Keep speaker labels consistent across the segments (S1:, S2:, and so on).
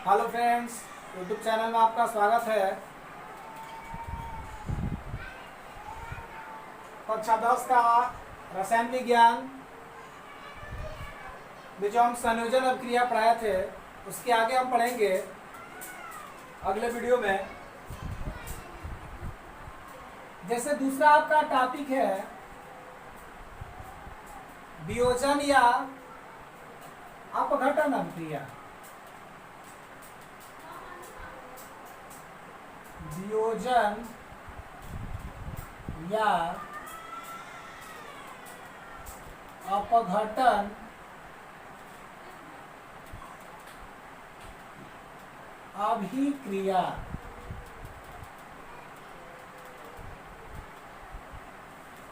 S1: Hello friends, YouTube channel में आपका स्वागत है। कक्षा 10 का रसायन विज्ञान में जो हम संयोजन और क्रिया पढ़ाए थे उसके आगे हम पढ़ेंगे अगले वीडियो में। जैसे दूसरा आपका टॉपिक है वियोजन या अपघटन अभिक्रिया। वियोजन या अपघटन अभिक्रिया।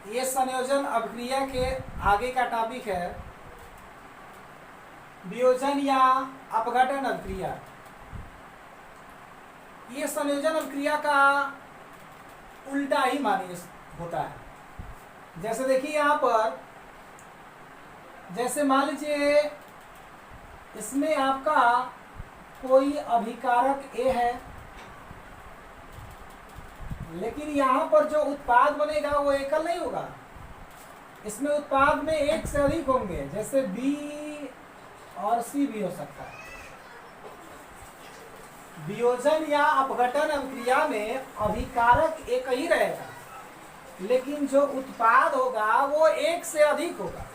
S1: ये संयोजन अभिक्रिया के आगे का टॉपिक है वियोजन या अपघटन अभिक्रिया। ये संयोजन अभिक्रिया का उल्टा ही मानिए होता है। जैसे देखिए यहाँ पर, जैसे मान लीजिए इसमें आपका कोई अभिकारक ए है, लेकिन यहाँ पर जो उत्पाद बनेगा वो एकल नहीं होगा। इसमें उत्पाद में एक से अधिक होंगे, जैसे बी और सी भी हो सकता है। वियोजन या अपघटन अभिक्रिया में अभिकारक एक ही रहेगा, लेकिन जो उत्पाद होगा वो एक से अधिक होगा।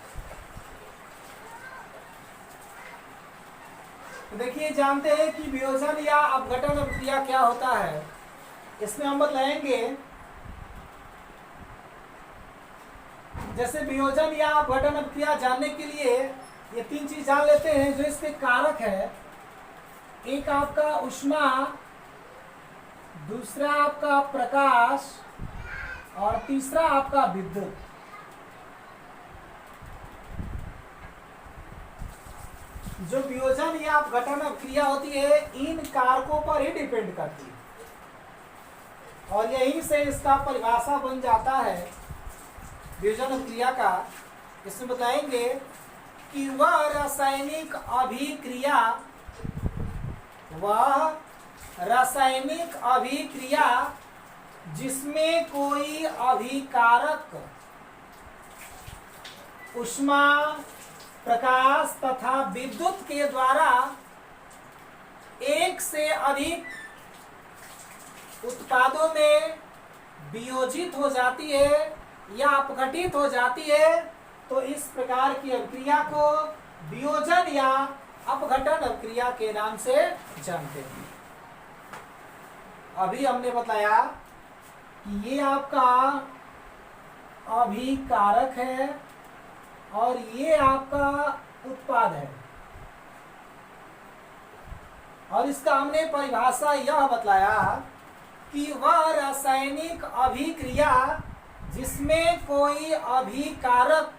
S1: तो देखिए, जानते हैं कि वियोजन या अपघटन अभिक्रिया क्या होता है। इसमें हम बताएंगे, जैसे वियोजन या अपघटन अभिक्रिया जानने के लिए ये तीन चीज जान लेते हैं जो इसके कारक है। एक आपका ऊष्मा, दूसरा आपका प्रकाश और तीसरा आपका विद्युत। जो वियोजन या अपघटन अभिक्रिया होती है इन कारकों पर ही डिपेंड करती है, और यहीं से इसका परिभाषा बन जाता है वियोजन अभिक्रिया का। इसमें बताएंगे कि वह रासायनिक अभिक्रिया जिसमें कोई अभिकारक ऊष्मा, प्रकाश तथा विद्युत के द्वारा एक से अधिक उत्पादों में वियोजित हो जाती है या अपघटित हो जाती है, तो इस प्रकार की अभिक्रिया को वियोजन या अपघटन अभिक्रिया के नाम से जानते हैं। अभी हमने बताया कि ये आपका अभिकारक है और ये आपका उत्पाद है, और इसका हमने परिभाषा यह बतलाया कि वह रासायनिक अभिक्रिया जिसमें कोई अभिकारक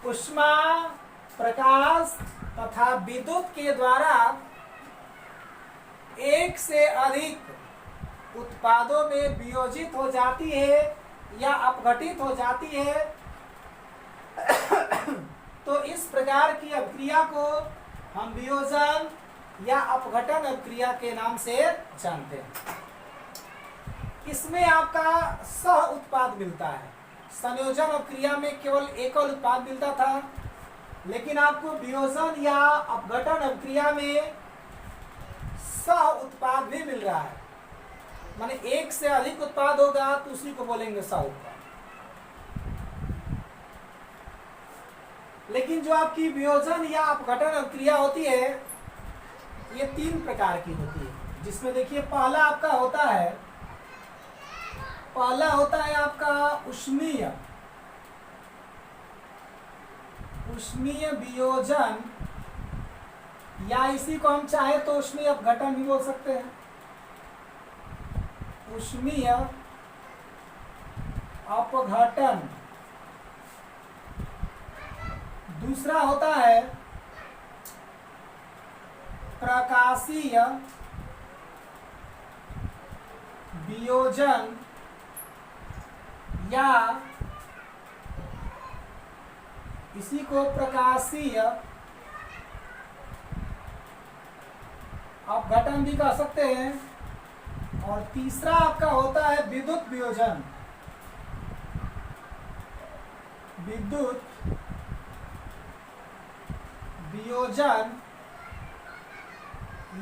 S1: ऊष्मा, प्रकाश तथा विद्युत के द्वारा एक से अधिक उत्पादों में वियोजित हो जाती है या अपघटित हो जाती है, तो इस प्रकार की अभिक्रिया को हम वियोजन या अपघटन अभिक्रिया के नाम से जानते हैं। इसमें आपका सह उत्पाद मिलता है। संयोजन अभिक्रिया में केवल एकल उत्पाद मिलता था, लेकिन आपको वियोजन या अपघटन अभिक्रिया में सह उत्पाद भी मिल रहा है। माने एक से अधिक उत्पाद होगा तो उसी को बोलेंगे सह उत्पाद। लेकिन जो आपकी वियोजन या अपघटन अभिक्रिया होती है ये तीन प्रकार की होती है, जिसमें देखिए पहला होता है आपका ऊष्मीय वियोजन, या इसी को हम चाहे तो ऊष्मीय अपघटन भी बोल सकते हैं। ऊष्मीय अपघटन। दूसरा होता है प्रकाशीय वियोजन या इसी को प्रकाशीय अपघटन भी कह सकते हैं। और तीसरा आपका होता है विद्युत वियोजन। विद्युत वियोजन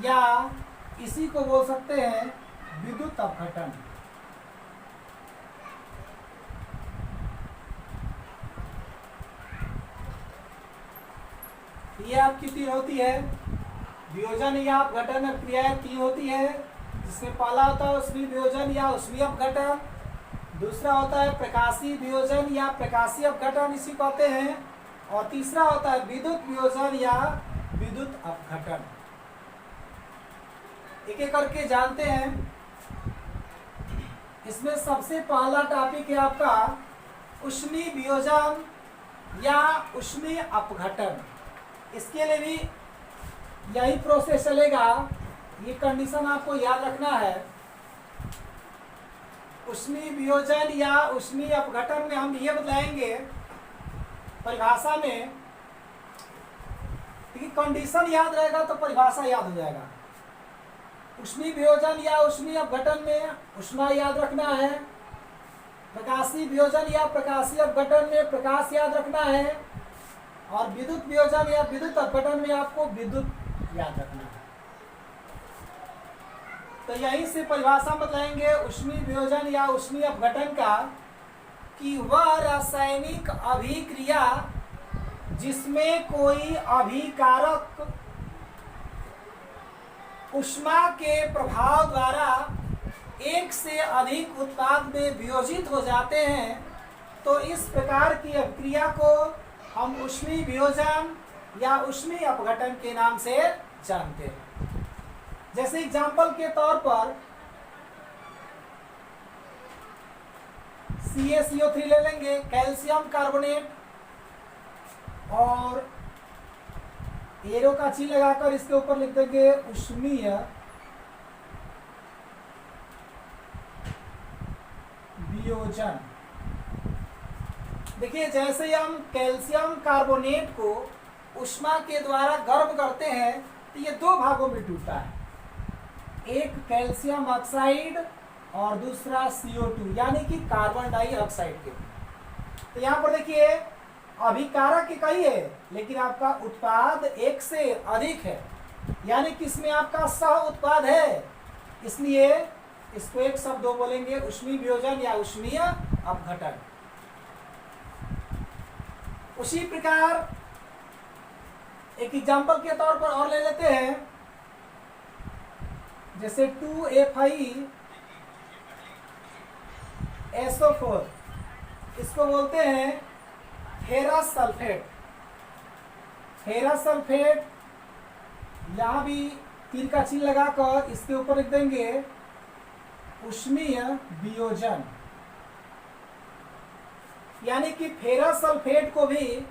S1: या इसी को बोल सकते हैं विद्युत अपघटन। ये आपकी तीन होती है, वियोजन या अपघटन क्रियाएं तीन होती है, जिसमें पहला होता है ऊष्मीय वियोजन या ऊष्मीय अपघटन, दूसरा होता है प्रकाशीय वियोजन या प्रकाशीय अपघटन इसी कहते हैं, और तीसरा होता है विद्युत वियोजन या विद्युत अपघटन। एक एक करके जानते हैं। इसमें सबसे पहला टॉपिक है आपका ऊष्मीय वियोजन या ऊष्मीय अपघटन। इसके लिए भी यही प्रोसेस चलेगा, ये कंडीशन आपको याद रखना है। ऊष्मीय वियोजन या ऊष्मीय अपघटन में हम ये बताएंगे परिभाषा में, क्योंकि कंडीशन याद रहेगा तो परिभाषा याद हो जाएगा। ऊष्मीय वियोजन या ऊष्मीय अपघटन में ऊष्मा याद रखना है, प्रकाशीय वियोजन या प्रकाशीय अपघटन में प्रकाश याद रखना है, और विद्युत वियोजन या विद्युत अपघटन में आपको विद्युत याद रखना है। तो यहीं से परिभाषा बताएंगे ऊष्मीय वियोजन या ऊष्मीय अपघटन का, कि वह रासायनिक अभिक्रिया जिसमें कोई अभिकारक ऊष्मा के प्रभाव द्वारा एक से अधिक उत्पाद में वियोजित हो जाते हैं, तो इस प्रकार की अभिक्रिया को हम ऊष्मीय वियोजन या ऊष्मीय अपघटन के नाम से जानते हैं। जैसे एग्जाम्पल के तौर पर CaCO3 ले लेंगे, कैल्शियम कार्बोनेट, और एरो का चिन्ह लगाकर इसके ऊपर लिख देंगे ऊष्मीय वियोजन। देखिए, जैसे हम कैल्शियम कार्बोनेट को ऊष्मा के द्वारा गर्म करते हैं तो ये दो भागों में टूटता है, एक कैल्शियम ऑक्साइड और दूसरा CO2 यानी कि कार्बन डाइऑक्साइड के। तो यहाँ पर देखिए अभिकारक इकाई है, लेकिन आपका उत्पाद एक से अधिक है, यानी कि इसमें आपका सह उत्पाद है, इसलिए इसको एक शब्द दो बोलेंगे ऊष्मीय वियोजन या ऊष्मीय अपघटन। उसी प्रकार एक एग्जाम्पल के तौर पर और ले लेते हैं, जैसे 2FeSO4, इसको बोलते हैं फेरस सल्फेट। फेरस सल्फेट यहाँ भी तीर का चिन्ह लगाकर इसके ऊपर लिख देंगे ऊष्मीय वियोजन, यानी कि फेरस सल्फेट को भी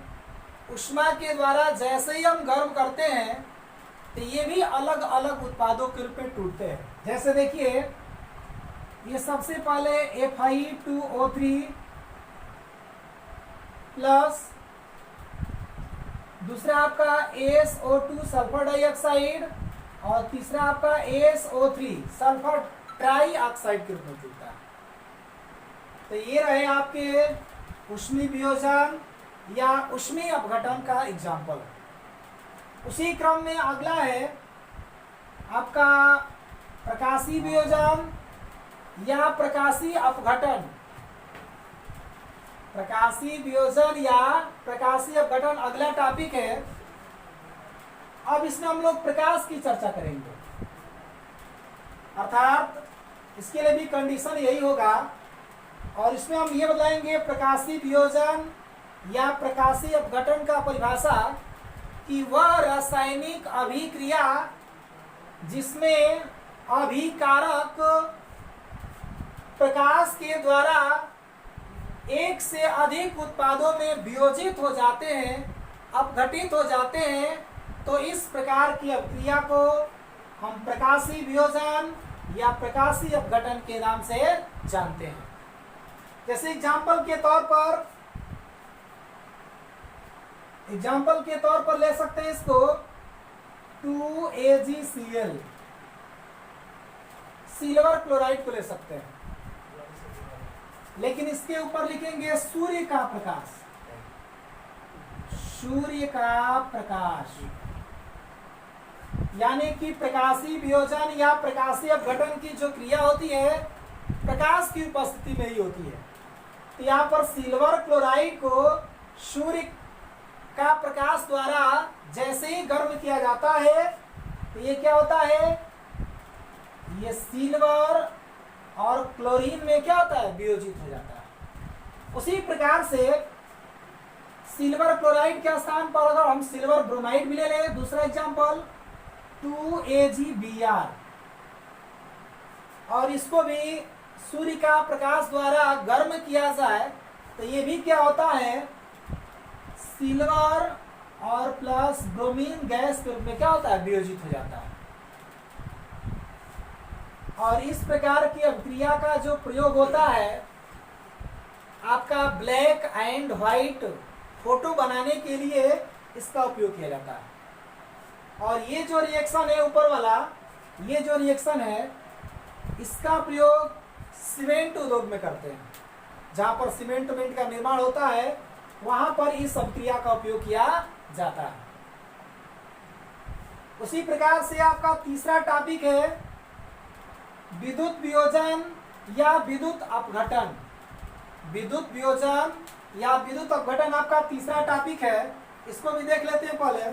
S1: ऊष्मा के द्वारा जैसे ही हम गर्म करते हैं तो ये भी अलग अलग उत्पादों के रूप में टूटते हैं। जैसे देखिए, ये सबसे पहले Fe2O3 प्लस दूसरा आपका ASO2 सल्फर डाइऑक्साइड, और तीसरा आपका ASO3 सल्फर ट्राई ऑक्साइड के रूप में टूटता है। तो ये रहे आपके ऊष्मीय वियोजन या ऊष्मीय अपघटन का एग्जाम्पल। उसी क्रम में अगला है आपका प्रकाशीय वियोजन या प्रकाशीय अपघटन। प्रकाशीय वियोजन या प्रकाशीय अपघटन अगला टॉपिक है। अब इसमें हम लोग प्रकाश की चर्चा करेंगे, अर्थात इसके लिए भी कंडीशन यही होगा, और इसमें हम ये बताएंगे प्रकाशीय वियोजन या प्रकाशीय अपघटन का परिभाषा, कि वह रासायनिक अभिक्रिया जिसमें अभिकारक प्रकाश के द्वारा एक से अधिक उत्पादों में वियोजित हो जाते हैं, अपघटित हो जाते हैं, तो इस प्रकार की अभिक्रिया को हम प्रकाशीय वियोजन या प्रकाशीय अपघटन के नाम से जानते हैं। जैसे एग्जाम्पल के तौर पर ले सकते हैं इसको 2AgCl, सिल्वर क्लोराइड को ले सकते हैं, लेकिन इसके ऊपर लिखेंगे सूर्य का प्रकाश। सूर्य का प्रकाश यानी कि प्रकाशीय वियोजन या प्रकाशीय अपघटन की जो क्रिया होती है प्रकाश की उपस्थिति में ही होती है। तो यहाँ पर सिल्वर क्लोराइड को सूर्य का प्रकाश द्वारा जैसे ही गर्म किया जाता है तो ये क्या होता है, ये सिल्वर और क्लोरीन में क्या होता है, वियोजित हो जाता है। उसी प्रकार से सिल्वर क्लोराइड के स्थान पर अगर हम सिल्वर ब्रोमाइड भी ले लें, दूसरा एग्जांपल 2AgBr, और इसको भी सूर्य का प्रकाश द्वारा गर्म किया जाए तो ये भी क्या होता है, सिल्वर और प्लस ब्रोमीन गैस के रूप में क्या होता है, वियोजित हो जाता है। और इस प्रकार की अभिक्रिया का जो प्रयोग होता है आपका ब्लैक एंड व्हाइट फोटो बनाने के लिए इसका उपयोग किया जाता है। और ये जो रिएक्शन है ऊपर वाला, ये जो रिएक्शन है इसका प्रयोग सीमेंट उद्योग में करते हैं। जहां पर सीमेंट का निर्माण होता है वहां पर इस अभिक्रिया का उपयोग किया जाता है। उसी प्रकार से आपका तीसरा टॉपिक है विद्युत वियोजन या विद्युत अपघटन। विद्युत वियोजन या विद्युत अपघटन आपका तीसरा टॉपिक है, इसको भी देख लेते हैं पहले।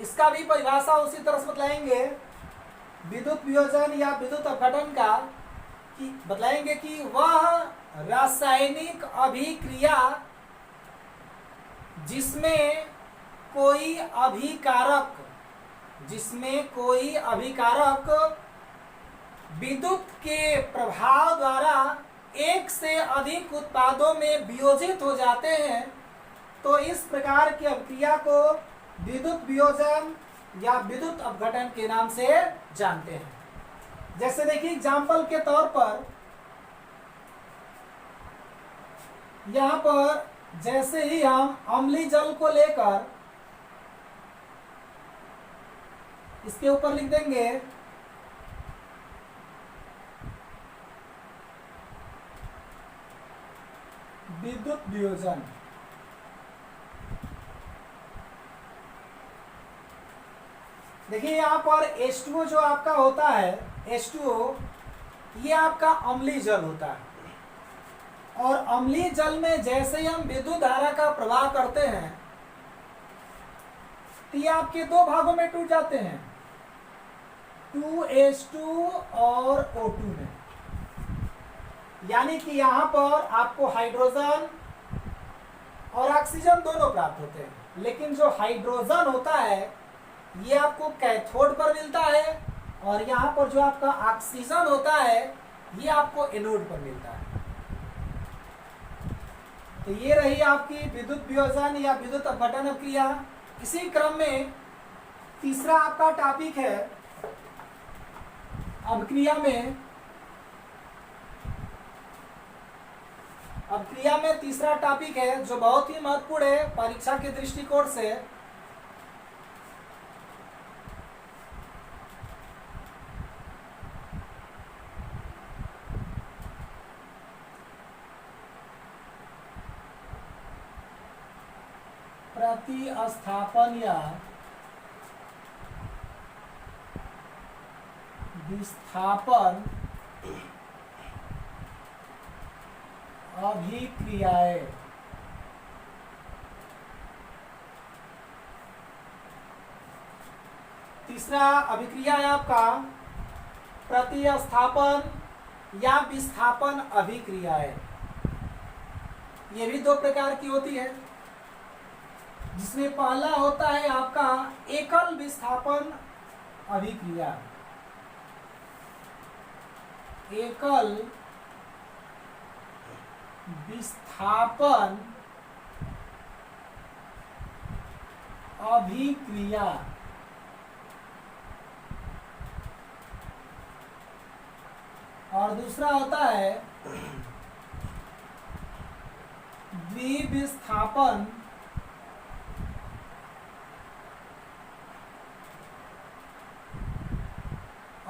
S1: इसका भी परिभाषा उसी तरह से बतलाएंगे, विद्युत वियोजन या विद्युत अपघटन का, कि बतलाएंगे कि वह रासायनिक अभिक्रिया जिसमें कोई अभिकारक विद्युत के प्रभाव द्वारा एक से अधिक उत्पादों में वियोजित हो जाते हैं, तो इस प्रकार की अभिक्रिया को विद्युत वियोजन या विद्युत अपघटन के नाम से जानते हैं। जैसे देखिए एग्जाम्पल के तौर पर यहाँ पर जैसे ही हम अम्लीय जल को लेकर इसके ऊपर लिख देंगे विद्युत वियोजन, देखिए यहाँ पर H2O जो आपका होता है, H2O ये आपका अम्लीय जल होता है। और अम्लीय जल में जैसे ही हम विद्युत धारा का प्रवाह करते हैं तो ये आपके दो भागों में टूट जाते हैं, 2H2 और O2 में। यानी कि यहाँ पर आपको हाइड्रोजन और ऑक्सीजन दोनों प्राप्त होते हैं, लेकिन जो हाइड्रोजन होता है ये आपको कैथोड पर मिलता है और यहाँ पर जो आपका ऑक्सीजन होता है ये आपको एनोड पर मिलता है। तो ये रही आपकी विद्युत वियोजन या विद्युत अपघटन अभिक्रिया। इसी क्रम में तीसरा आपका टॉपिक है अभिक्रिया में तीसरा टॉपिक है जो बहुत ही महत्वपूर्ण है परीक्षा के दृष्टिकोण से, प्रतिस्थापन या विस्थापन अभिक्रियाएं। तीसरा अभिक्रिया है आपका प्रतिस्थापन या विस्थापन अभिक्रियाएं। ये भी दो प्रकार की होती है, जिसमें पहला होता है आपका एकल विस्थापन अभिक्रिया। एकल विस्थापन अभिक्रिया। और दूसरा होता है द्विविस्थापन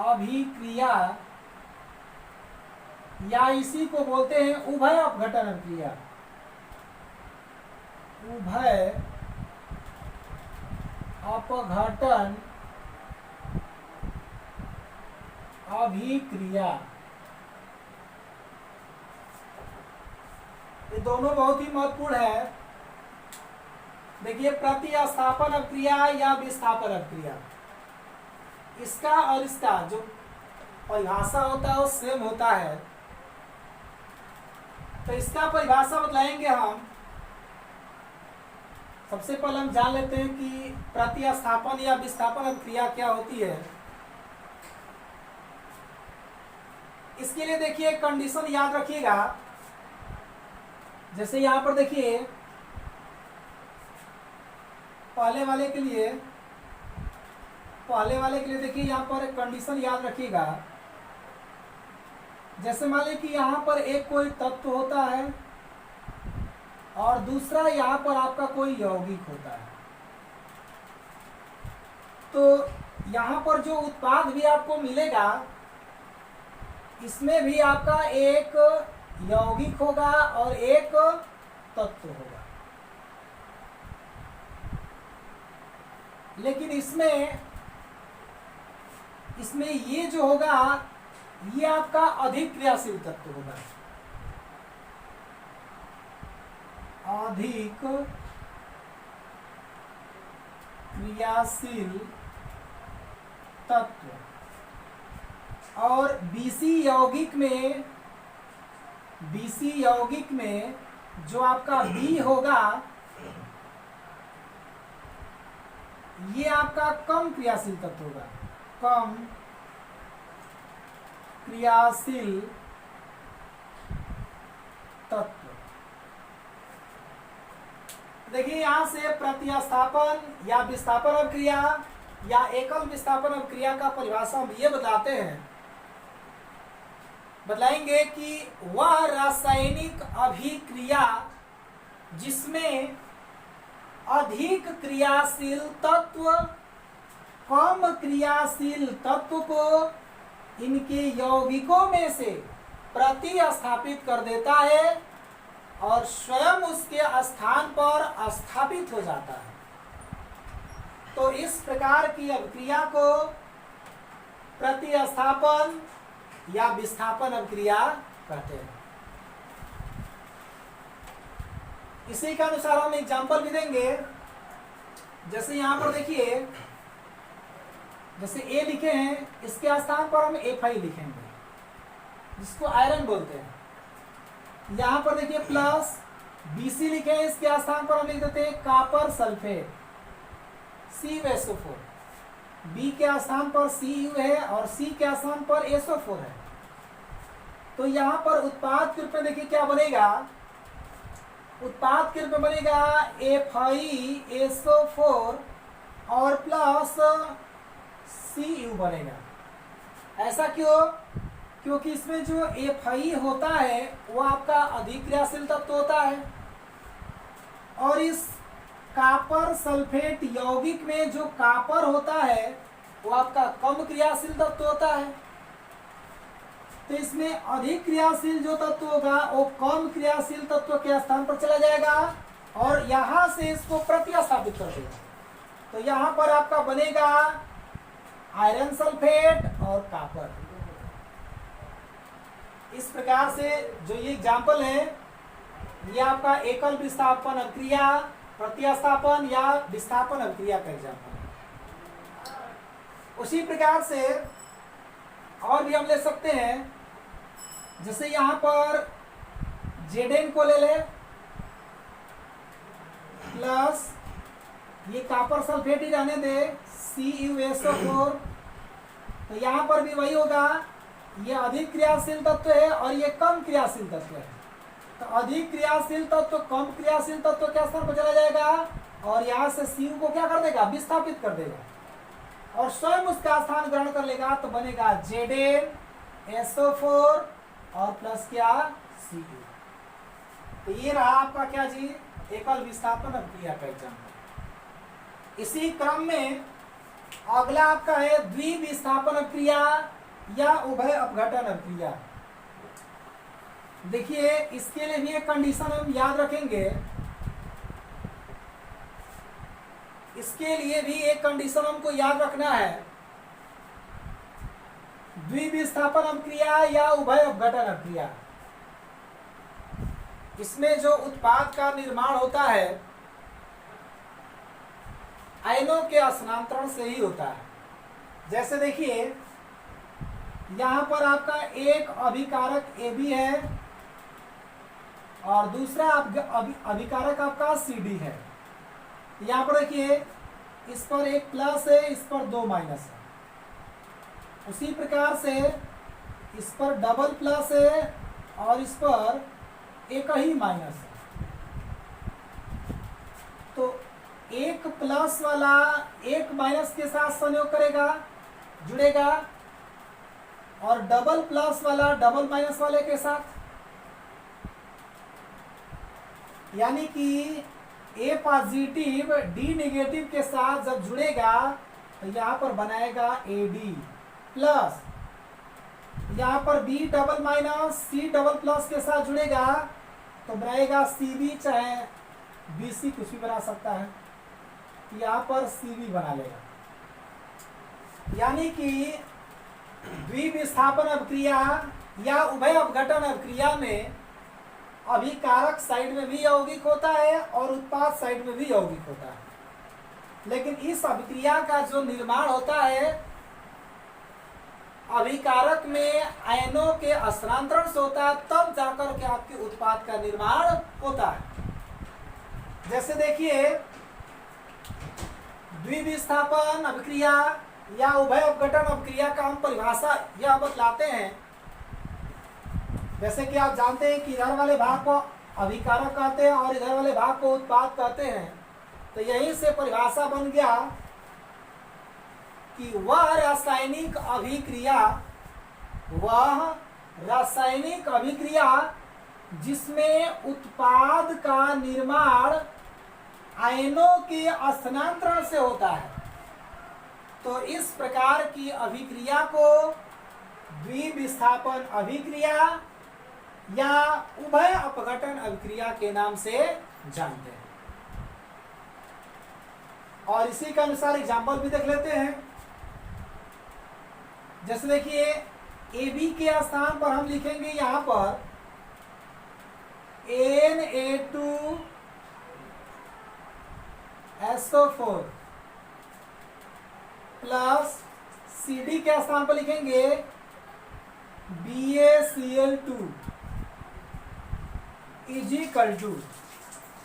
S1: अभिक्रिया या इसी को बोलते हैं उभय अपघटन अभिक्रिया। उभय अपघटन अभिक्रिया, ये दोनों बहुत ही महत्वपूर्ण है। देखिए, प्रतिस्थापन अभिक्रिया या विस्थापन अभिक्रिया, इसका और इसका जो परिभाषा होता है वो सेम होता है। तो इसका परिभाषा बताएंगे हम। सबसे पहले हम जान लेते हैं कि प्रतिस्थापन या विस्थापन अभिक्रिया क्या होती है। इसके लिए देखिए कंडीशन याद रखिएगा। जैसे यहां पर देखिए पहले वाले के लिए देखिए यहां पर एक कंडीशन याद रखिएगा। जैसे मान लीजिए कि यहां पर एक कोई तत्व होता है और दूसरा यहां पर आपका कोई यौगिक होता है। तो यहां पर जो उत्पाद भी आपको मिलेगा इसमें भी आपका एक यौगिक होगा और एक तत्व होगा। लेकिन इसमें ये जो होगा ये आपका अधिक क्रियाशील तत्व होगा। अधिक क्रियाशील तत्व। और बीसी यौगिक में जो आपका बी होगा ये आपका कम क्रियाशील तत्व होगा। कम क्रियाशील तत्व। देखिए यहां से प्रतिस्थापन या विस्थापन अभिक्रिया या एकल विस्थापन अभिक्रिया का परिभाषा हम ये बतलाएंगे कि वह रासायनिक अभिक्रिया जिसमें अधिक क्रियाशील तत्व कम क्रियाशील तत्व को इनके यौगिकों में से प्रतिस्थापित कर देता है और स्वयं उसके स्थान पर स्थापित हो जाता है। तो इस प्रकार की अभिक्रिया को प्रतिस्थापन या विस्थापन अभिक्रिया कहते हैं। इसी के अनुसार हम एग्जाम्पल भी देंगे। जैसे यहां पर देखिए, जैसे ए लिखे हैं इसके स्थान पर हम Fi लिखेंगे जिसको आयरन बोलते हैं। यहां पर देखिए प्लस Bc लिखे हैं, इसके स्थान पर हम लिख देते हैं कॉपर सल्फेट CuSO4। B के स्थान पर Cu है और C के स्थान पर SO4 है। तो यहां पर उत्पाद के रूप में देखिए क्या बनेगा। उत्पाद के रूप में बनेगा FeSO4 और प्लस Cu बनेगा। ऐसा क्यों? क्योंकि इसमें जो Fe होता है वो आपका अधिक क्रियाशील तत्व होता है और इस कॉपर सल्फेट यौगिक में जो कॉपर होता है वो आपका कम क्रियाशील तत्व होता है। तो इसमें अधिक क्रियाशील जो तत्व होगा वो कम क्रियाशील तत्व के स्थान पर चला जाएगा और यहां से इसको प्रतिस्थापित कर देगा। तो यहां पर आपका बनेगा आयरन सल्फेट और कॉपर। इस प्रकार से जो ये एग्जाम्पल है ये आपका एकल विस्थापन अभिक्रिया, प्रतिस्थापन या विस्थापन अभिक्रिया का एग्जाम्पल है। उसी प्रकार से और भी हम ले सकते हैं। जैसे यहां पर Zn को ले ले प्लस ये कॉपर सल्फेट ही रहने दे CuSO4। तो यहां पर भी वही होगा, ये अधिक क्रियाशील तत्व है और ये कम क्रियाशील तत्व है। तो अधिक क्रियाशील तत्व कम क्रियाशील तत्व के स्थान पर चला जाएगा और यहां से Cu को क्या कर देगा, विस्थापित कर देगा और स्वयं उसका स्थान ग्रहण कर लेगा। तो बनेगा ZnSO4 और प्लस क्या Cu। तो ये रहा आपका क्या जी, एकल विस्थापन अभिक्रिया का एग्जाम्पल। इसी क्रम में अगला आपका है द्विविस्थापन अभिक्रिया या उभय अपघटन अभिक्रिया। देखिए इसके लिए भी एक कंडीशन हम याद रखेंगे, इसके लिए भी एक कंडीशन हमको याद रखना है। द्विविस्थापन अभिक्रिया या उभय अपघटन अभिक्रिया, इसमें जो उत्पाद का निर्माण होता है आयनों के स्थानांतरण से ही होता है। जैसे देखिए यहां पर आपका एक अभिकारक AB है और दूसरा अभिकारक आपका CD है। यहां पर देखिए इस पर एक प्लस है, इस पर 2 माइनस है। उसी प्रकार से इस पर डबल प्लस है और इस पर एक ही माइनस है। तो एक प्लस वाला एक माइनस के साथ संयोग करेगा, जुड़ेगा, और डबल प्लस वाला डबल माइनस वाले के साथ, यानी कि A पॉजिटिव D नेगेटिव के साथ जब जुड़ेगा तो यहां पर बनाएगा AD प्लस, यहां पर B double minus C double plus के साथ जुड़ेगा तो बनाएगा CB, चाहे BC कुछ भी बना सकता है, यहां पर CB बना लेगा। यानी कि द्विविस्थापन अभिक्रिया या उभय अपघटन अभिक्रिया में अभिकारक साइड में भी यौगिक होता है और उत्पाद साइड में भी यौगिक होता है, लेकिन इस अभिक्रिया का जो निर्माण होता है अभिकारक में आयनों के स्थानांतरण से होता है, तब जाकर के आपके उत्पाद का निर्माण होता है। जैसे देखिए द्विविस्थापन अभिक्रिया या उभय अपघटन अभिक्रिया का हम परिभाषा यह बतलाते हैं। जैसे कि आप जानते हैं कि इधर वाले भाग को अभिकारक कहते हैं और इधर वाले भाग को उत्पाद कहते हैं, तो यहीं से परिभाषा बन गया कि वह रासायनिक अभिक्रिया जिसमें उत्पाद का निर्माण आयनों के स्थानांतरण से होता है, तो इस प्रकार की अभिक्रिया को द्विविस्थापन अभिक्रिया या उभय अपघटन अभिक्रिया के नाम से जानते हैं। और इसी के अनुसार एग्जाम्पल भी देख लेते हैं। जैसे देखिए AB के स्थान पर हम लिखेंगे यहां पर Na2SO4 प्लस CD के स्थान पर लिखेंगे BaCl2 इजिकल टू,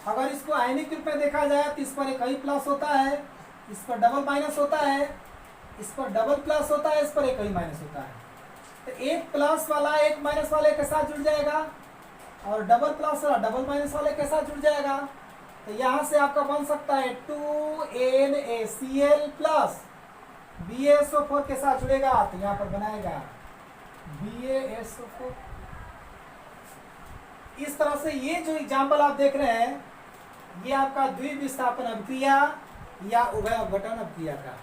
S1: अगर इसको आयनिक रूप में देखा जाए तो इस पर एक ही प्लस होता है, इस पर डबल माइनस होता है, इस पर डबल प्लस होता है, इस पर एक ही माइनस होता है। तो एक प्लस वाला एक माइनस वाले के साथ जुड़ जाएगा और डबल प्लस वाला डबल माइनस वाले के साथ जुड़ जाएगा। तो यहां से आपका बन सकता है 2NaCl प्लस BaSO4 के साथ जुड़ेगा तो यहां पर बनाएगा BaSO4। इस तरह से ये जो एग्जाम्पल आप देख रहे हैं ये आपका द्विविस्थापन अभिक्रिया या उभय अपघटन अभिक्रिया का,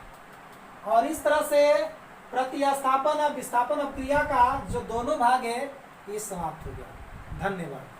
S1: और इस तरह से प्रतिस्थापन और विस्थापन अभिक्रिया का जो दोनों भाग है ये समाप्त हो गया। धन्यवाद।